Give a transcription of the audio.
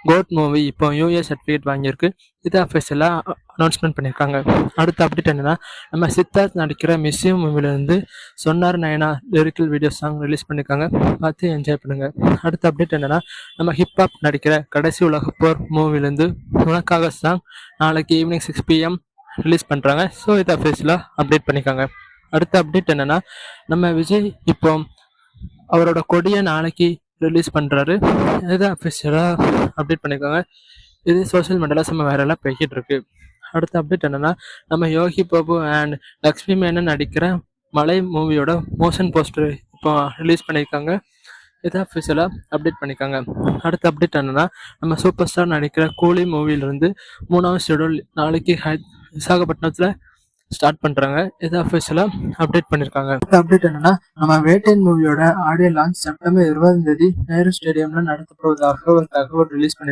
Code movie இப்போ UA certificate வாங்கியிருக்கு. இதை அஃபிஷியலாக அனௌன்ஸ்மெண்ட் பண்ணியிருக்காங்க. அடுத்த அப்டேட் என்னன்னா, நம்ம சித்தார்த் நடிக்கிற மிஸ்யூம் மூவிலேருந்து சொன்னார் நயனா லிரிக்கல் வீடியோ சாங் ரிலீஸ் பண்ணியிருக்காங்க. பார்த்து என்ஜாய் பண்ணுங்க. அடுத்த அப்டேட் என்னன்னா, நம்ம ஹிப்ஹாப் நடிக்கிற கடைசி உலக போர் மூவிலேருந்து உனக்காக சாங் நாளைக்கு ஈவினிங் 6 PM ரிலீஸ் பண்ணுறாங்க. ஸோ இதை அஃபிஷியலாக அப்டேட் பண்ணியிருக்காங்க. அடுத்த அப்டேட் என்னன்னா, நம்ம விஜய் இப்போ அவரோட கொடியை நாளைக்கு ரிலீஸ் பண்ணுறாரு. இதை அஃபிஷியலாக அப்டேட் பண்ணியிருக்காங்க. இது சோஷியல் மீடியாவில் செம்ம வைரலாக போய்கிட்டு இருக்கு. அடுத்த அப்டேட் என்னன்னா, நம்ம யோகி பாபு அண்ட் லக்ஷ்மி மேனன் நடிக்கிற மலை மூவியோட மோஷன் போஸ்டர் இப்போ ரிலீஸ் பண்ணியிருக்காங்க. இதை அஃபிஷியலாக அப்டேட் பண்ணியிருக்காங்க. அடுத்த அப்டேட் என்னன்னா, நம்ம சூப்பர் ஸ்டார் நடிக்கிற கூலி மூவிலிருந்து 3வது ஷெடியூல் நாளைக்கு விசாகப்பட்டினத்தில் ஸ்டார்ட் பண்ணுறாங்க. இதை அஃபிஷியலாக அப்டேட் பண்ணியிருக்காங்க. அடுத்த அப்டேட் என்னன்னா, நம்ம வேட்டையன் மூவியோட ஆடியோ லான்ச் செப்டம்பர் 20 நேரு ஸ்டேடியம்ல நடத்தப்படுவதாக ஒரு தகவல் ரிலீஸ் பண்ணி